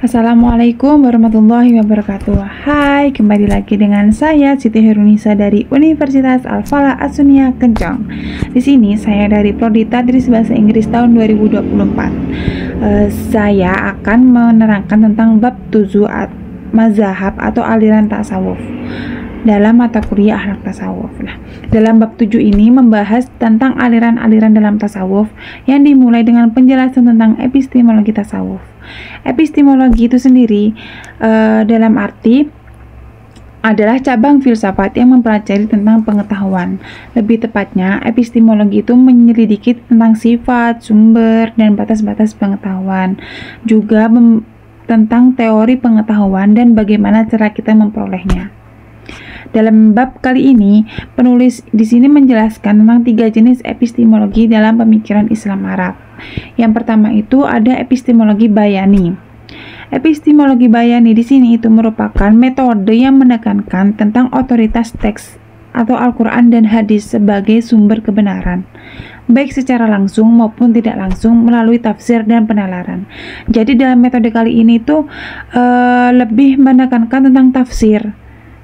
Assalamualaikum warahmatullahi wabarakatuh. Hai, kembali lagi dengan saya Siti Herunisa dari Universitas Al-Falah As-Sunniyah Kencong. Di sini saya dari Prodi Tadris Bahasa Inggris tahun 2024. Saya akan menerangkan tentang bab 7 mazhab atau aliran tasawuf dalam mata kuliah akhlak tasawuf. Nah, dalam bab 7 ini membahas tentang aliran-aliran dalam tasawuf yang dimulai dengan penjelasan tentang epistemologi tasawuf. Epistemologi itu sendiri dalam arti adalah cabang filsafat yang mempelajari tentang pengetahuan. Lebih tepatnya, epistemologi itu menyelidiki tentang sifat, sumber, dan batas-batas pengetahuan. Juga tentang teori pengetahuan dan bagaimana cara kita memperolehnya. Dalam bab kali ini, penulis di sini menjelaskan tentang 3 jenis epistemologi dalam pemikiran Islam Arab. Yang pertama itu ada epistemologi bayani. Epistemologi bayani di sini itu merupakan metode yang menekankan tentang otoritas teks atau Al-Quran dan hadis sebagai sumber kebenaran, baik secara langsung maupun tidak langsung melalui tafsir dan penalaran. Jadi dalam metode kali ini tuh lebih menekankan tentang tafsir,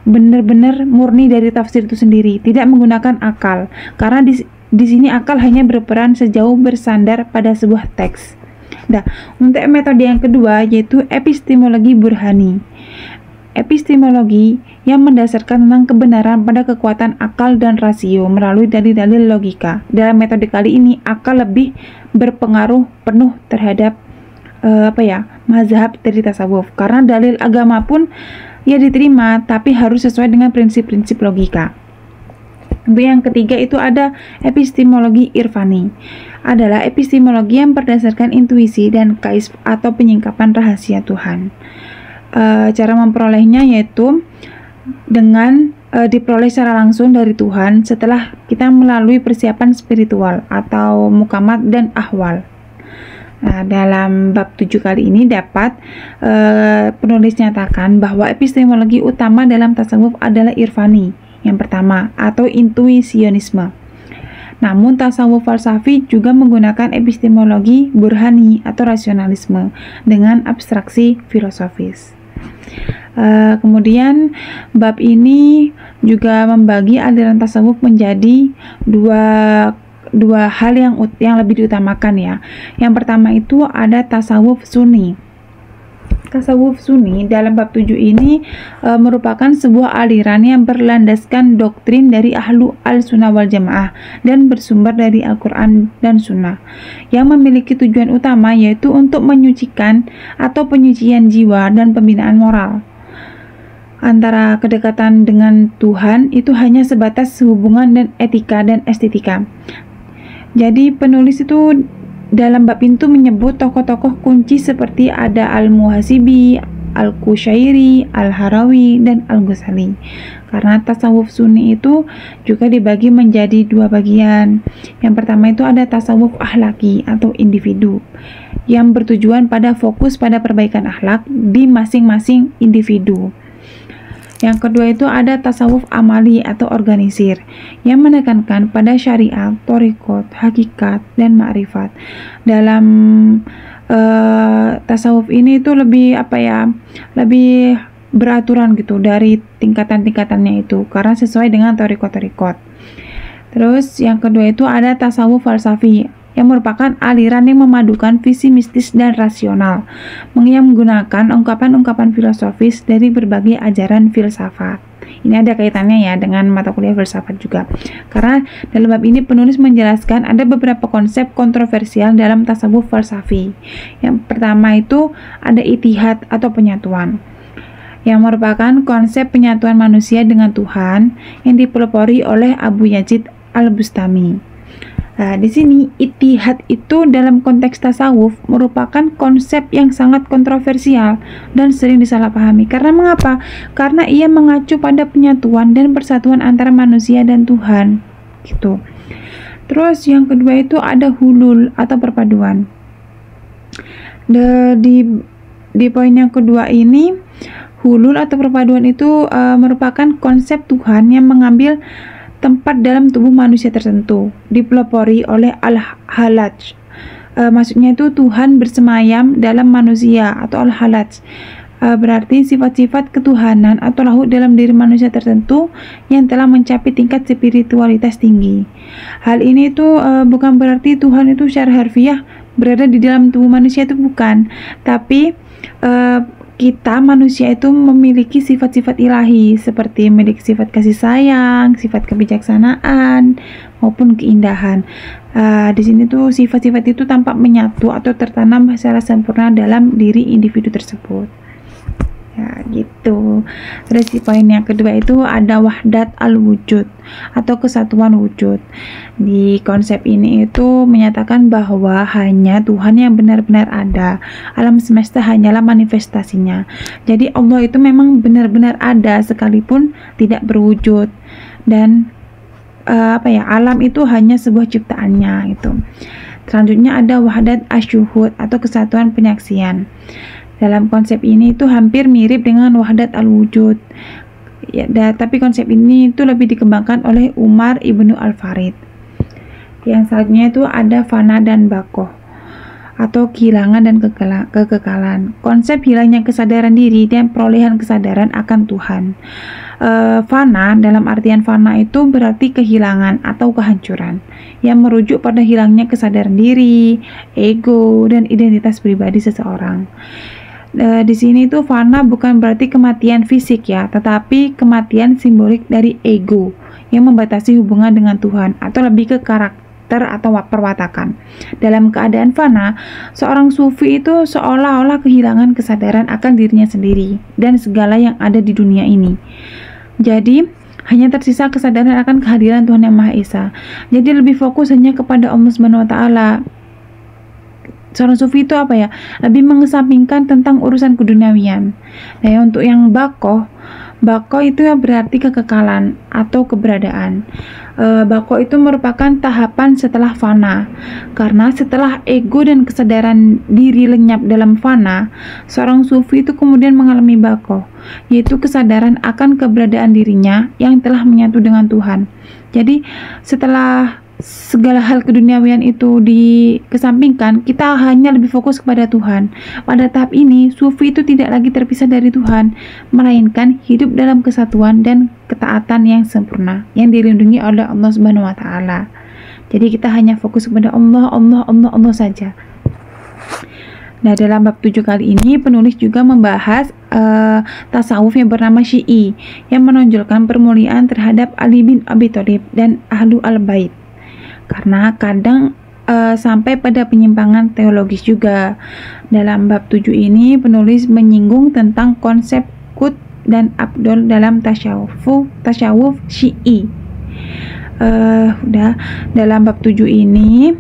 benar-benar murni dari tafsir itu sendiri, tidak menggunakan akal, karena di sini akal hanya berperan sejauh bersandar pada sebuah teks. Nah, untuk metode yang kedua yaitu epistemologi burhani. Epistemologi yang mendasarkan tentang kebenaran pada kekuatan akal dan rasio melalui dalil-dalil logika. Dalam metode kali ini akal lebih berpengaruh penuh terhadap mazhab dari tasawuf, karena dalil agama pun ya diterima, tapi harus sesuai dengan prinsip-prinsip logika. Yang ketiga itu ada epistemologi irfani. Adalah epistemologi yang berdasarkan intuisi dan kaisf atau penyingkapan rahasia Tuhan. Cara memperolehnya yaitu dengan diperoleh secara langsung dari Tuhan setelah kita melalui persiapan spiritual atau mukamat dan ahwal. Nah, dalam bab 7 kali ini dapat penulis nyatakan bahwa epistemologi utama dalam tasawuf adalah irfani yang pertama atau intuisionisme. Namun tasawuf falsafi juga menggunakan epistemologi burhani atau rasionalisme dengan abstraksi filosofis. Kemudian bab ini juga membagi aliran tasawuf menjadi dua hal yang lebih diutamakan ya. Yang pertama itu ada tasawuf sunni. Tasawuf sunni dalam bab 7 ini merupakan sebuah aliran yang berlandaskan doktrin dari ahlu al-sunnah wal jamaah dan bersumber dari Al-Quran dan sunnah, yang memiliki tujuan utama yaitu untuk menyucikan atau penyucian jiwa dan pembinaan moral. Antara kedekatan dengan Tuhan itu hanya sebatas hubungan dan etika dan estetika. Jadi penulis itu dalam bab itu menyebut tokoh-tokoh kunci seperti ada Al-Muhasibi, Al-Qushairi, Al-Harawi, dan Al-Ghazali. Karena tasawuf sunni itu juga dibagi menjadi 2 bagian. Yang pertama itu ada tasawuf akhlaki atau individu, yang bertujuan pada fokus pada perbaikan akhlak di masing-masing individu. Yang kedua itu ada tasawuf amali atau organisir, yang menekankan pada syariat, thariqat, hakikat, dan ma'rifat. Dalam tasawuf ini itu lebih lebih beraturan gitu dari tingkatan-tingkatannya itu, karena sesuai dengan thariqat. Terus yang kedua itu ada tasawuf falsafi, yang merupakan aliran yang memadukan visi mistis dan rasional, yang menggunakan ungkapan-ungkapan filosofis dari berbagai ajaran filsafat. Ini ada kaitannya ya dengan mata kuliah filsafat juga, karena dalam bab ini penulis menjelaskan ada beberapa konsep kontroversial dalam tasawuf falsafi. Yang pertama itu ada itihad atau penyatuan, yang merupakan konsep penyatuan manusia dengan Tuhan yang dipelopori oleh Abu Yazid Al-Bustami. Nah, di sini ittihad itu dalam konteks tasawuf merupakan konsep yang sangat kontroversial dan sering disalahpahami. Karena mengapa? Karena ia mengacu pada penyatuan dan persatuan antara manusia dan Tuhan. Gitu. Terus yang kedua itu ada hulul atau perpaduan. Di poin yang kedua ini, hulul atau perpaduan itu merupakan konsep Tuhan yang mengambil tempat dalam tubuh manusia tertentu, dipelopori oleh al-halaj. Maksudnya itu Tuhan bersemayam dalam manusia atau al-halaj. Berarti sifat-sifat ketuhanan atau lahut dalam diri manusia tertentu yang telah mencapai tingkat spiritualitas tinggi. Hal ini itu bukan berarti Tuhan itu secara harfiah berada di dalam tubuh manusia, itu bukan. Tapi kita manusia itu memiliki sifat-sifat ilahi seperti memiliki sifat kasih sayang, sifat kebijaksanaan maupun keindahan. Di sini tuh sifat-sifat itu tampak menyatu atau tertanam secara sempurna dalam diri individu tersebut. Ya, gitu. Terus poin yang kedua itu ada wahdat al-wujud atau kesatuan wujud. Di konsep ini itu menyatakan bahwa hanya Tuhan yang benar-benar ada. Alam semesta hanyalah manifestasinya. Jadi Allah itu memang benar-benar ada sekalipun tidak berwujud. Dan alam itu hanya sebuah ciptaannya itu. Selanjutnya ada wahdat asyuhud atau kesatuan penyaksian. Dalam konsep ini itu hampir mirip dengan wahdat al-wujud. Ya, tapi konsep ini itu lebih dikembangkan oleh Umar ibnu al-Farid. Yang selanjutnya itu ada fana dan bakoh atau kehilangan dan kekekalan. Konsep hilangnya kesadaran diri dan perolehan kesadaran akan Tuhan. Fana dalam artian fana itu berarti kehilangan atau kehancuran yang merujuk pada hilangnya kesadaran diri, ego, dan identitas pribadi seseorang. Di sini tuh fana bukan berarti kematian fisik ya, tetapi kematian simbolik dari ego yang membatasi hubungan dengan Tuhan atau lebih ke karakter atau perwatakan. Dalam keadaan fana, seorang sufi itu seolah-olah kehilangan kesadaran akan dirinya sendiri dan segala yang ada di dunia ini. Jadi hanya tersisa kesadaran akan kehadiran Tuhan Yang Maha Esa. Jadi lebih fokus hanya kepada Allah Subhanahu wa Ta'ala. Seorang sufi itu lebih mengesampingkan tentang urusan keduniawian. Nah, untuk yang bako itu berarti kekekalan atau keberadaan. Bako itu merupakan tahapan setelah fana. Karena setelah ego dan kesadaran diri lenyap dalam fana, seorang sufi itu kemudian mengalami bako, yaitu kesadaran akan keberadaan dirinya yang telah menyatu dengan Tuhan. Jadi setelah segala hal keduniawian itu dikesampingkan, kita hanya lebih fokus kepada Tuhan. Pada tahap ini, sufi itu tidak lagi terpisah dari Tuhan, melainkan hidup dalam kesatuan dan ketaatan yang sempurna, yang dilindungi oleh Allah Subhanahu wa Ta'ala. Jadi kita hanya fokus kepada Allah saja. Nah, dalam bab 7 kali ini penulis juga membahas tasawuf yang bernama Syi'i yang menonjolkan permuliaan terhadap Ali bin Abi Thalib dan Ahlu al-Bait. Karena kadang sampai pada penyimpangan teologis juga. Dalam bab 7 ini penulis menyinggung tentang konsep qutb dan abdol dalam tasawuf Syi'i. Dalam bab 7 ini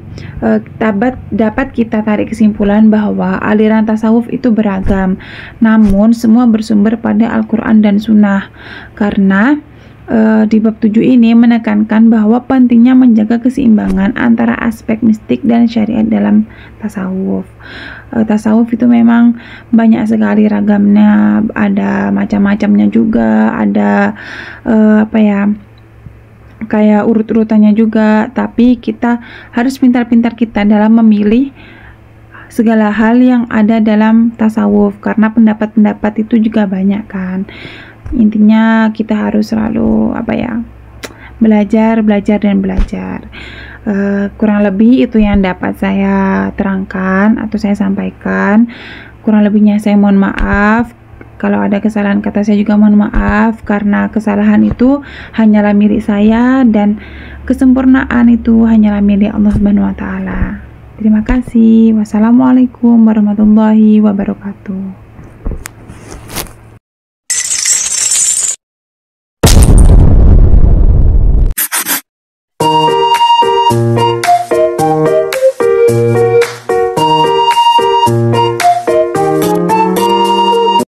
dapat kita tarik kesimpulan bahwa aliran tasawuf itu beragam, namun semua bersumber pada Al-Quran dan Sunnah. Karena di bab 7 ini menekankan bahwa pentingnya menjaga keseimbangan antara aspek mistik dan syariat dalam tasawuf. Tasawuf itu memang banyak sekali ragamnya, ada macam-macamnya juga, ada kayak urut-urutannya juga, tapi kita harus pintar-pintar kita dalam memilih segala hal yang ada dalam tasawuf, karena pendapat-pendapat itu juga banyak kan. Intinya kita harus selalu belajar dan belajar. Kurang lebih itu yang dapat saya terangkan atau saya sampaikan. Kurang lebihnya saya mohon maaf. Kalau ada kesalahan kata saya juga mohon maaf, karena kesalahan itu hanyalah milik saya dan kesempurnaan itu hanyalah milik Allah Subhanahu wa Ta'ala. Terima kasih. Wassalamualaikum warahmatullahi wabarakatuh.